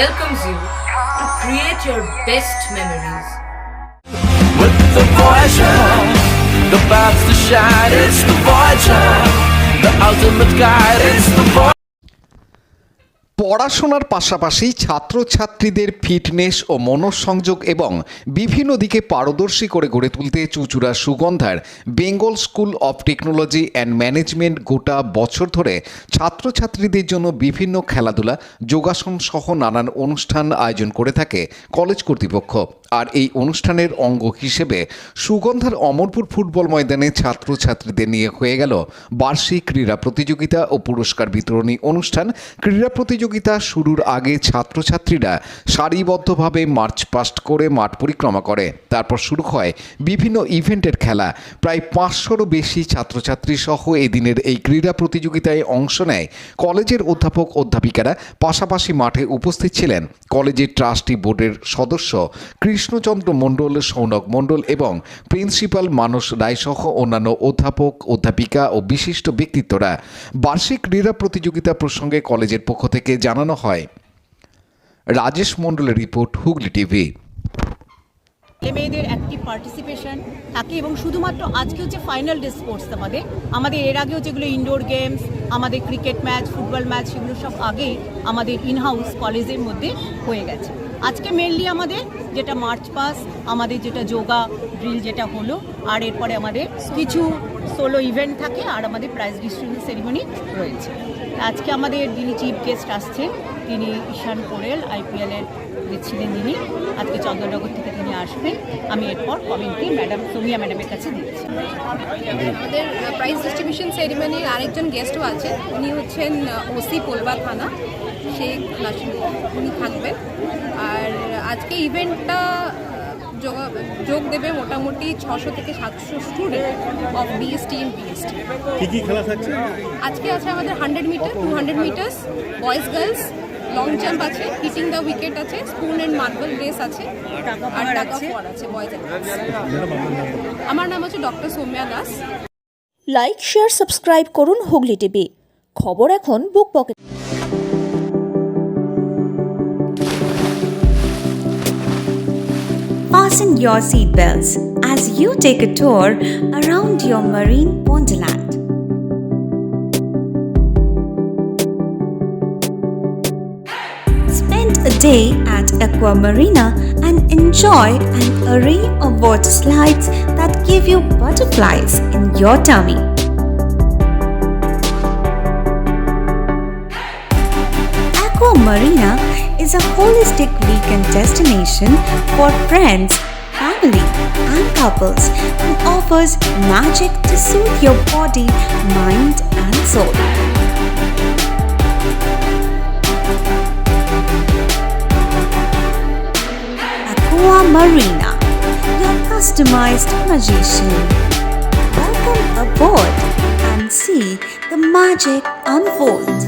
welcomes you to create your best memories. With the Voyager, the path to shine, it's the Voyager, the ultimate guide, it's the Voyager. পড়াশোনার পাশাপাশি ছাত্রছাত্রীদের fitness ও মনঃসংযোগ এবং বিভিন্ন দিকে পারদর্শী করে গড়ে তুলতে চুঁচুড়া সুগন্ধার Bengal school of technology and management গোটা বছর ধরে ছাত্রছাত্রীদের জন্য বিভিন্ন খেলাধুলা যোগাসন সহ নানান অনুষ্ঠান আয়োজন করে থাকে কলেজ কর্তৃপক্ষ। আর এই অনুষ্ঠানের অঙ্গ হিসেবে সুগন্ধার অমরপুর ফুটবল ময়দানে ছাত্রছাত্রীদের নিয়ে হয়ে গেল বার্ষিক ক্রীড়া প্রতিযোগিতা ও পুরস্কার বিতরণী অনুষ্ঠান। ক্রীড়া প্রতিযোগিতা শুরুর আগে ছাত্রছাত্রীরা সারিবদ্ধভাবে মার্চ পাস্ট করে মাঠ পরিক্রমা করে। তারপর শুরু হয় বিভিন্ন ইভেন্টের খেলা। প্রায় 500রও বেশি ছাত্রছাত্রী সহ এদিনের এই ক্রীড়া প্রতিযোগিতায় অংশ নেয় কলেজের অধ্যাপক অধ্যাপিকারা। পাশাপাশি মাঠে উপস্থিত ছিলেন কলেজের ট্রাস্টি বোর্ডের সদস্য কৃষ্ণচন্দ্র মণ্ডল, সৌনক মণ্ডল এবং প্রিন্সিপাল মানস রায় সহ অন্যান্য অধ্যাপক অধ্যাপিকা ও বিশিষ্ট ব্যক্তিত্বরা। বার্ষিক ক্রীড়া প্রতিযোগিতা প্রসঙ্গে কলেজের পক্ষ থেকে জানানো হয়। রাজেশ মণ্ডলের রিপোর্ট, হুগলি টিভি। মেয়েদের অ্যাক্টিভ পার্টিসিপেশন থাকে এবং শুধুমাত্র আজকে হচ্ছে ফাইনাল ডে স্পোর্টস। আমাদের এর আগেও যেগুলো ইনডোর গেমস, আমাদের ক্রিকেট ম্যাচ, ফুটবল ম্যাচ, সেগুলো সব আগেই আমাদের ইনহাউস কলেজের মধ্যে হয়ে গেছে। আজকে মেনলি আমাদের যেটা মার্চ পাস, আমাদের যেটা যোগা ড্রিল যেটা হলো, আর এরপরে আমাদের কিছু সোলো ইভেন্ট থাকে আর আমাদের প্রাইজ ডিস্ট্রিবিউশন সেরিমনি রয়েছে। আজকে আমাদের যিনি চিফ গেস্ট আসছেন তিনি ঈশান পোরেল, IPL-এর ছিলেন যিনি, আজকে চন্দ্রনগর থেকে তিনি আসবেন। আমি এরপর কমেন্টটি ম্যাডাম সোমিয়া ম্যাডামের কাছে দিচ্ছি। আমাদের প্রাইজ ডিস্ট্রিবিউশন সেরিমনির আরেকজন গেস্টও আছে, উনি হচ্ছেন ওসি পোলবা থানা, শেখ নাসিম, উনি থাকবেন। আর আজকে ইভেন্টটা যোগ দেবে মোটামুটি 600 থেকে 700 student of BST and PST। কি খেলা থাকছে আজকে? আছে আমাদের 100 metre, 200 metres, boys girls, long jump আছে, হিটিং দ্য উইকেট আছে, স্পুন অ্যান্ড মার্বেল রেস আছে, আর টাগ অফ ওয়ার আছে বয়েজ এন্ড গার্লস। আমার নাম হচ্ছে doctor Soumya Das. Like, share, subscribe করুন হুগলি টিভি। খবর এখন book pocket. Fasten your seatbelts as you take a tour around your marine wonderland. Spend a day at Aqua Marina and enjoy an array of water slides that give you butterflies in your tummy. Aqua Marina is a holistic weekend destination for friends, family, and couples and offers magic to soothe your body, mind, and soul. Aqua Marina, your customized magician. Welcome aboard and see the magic unfold.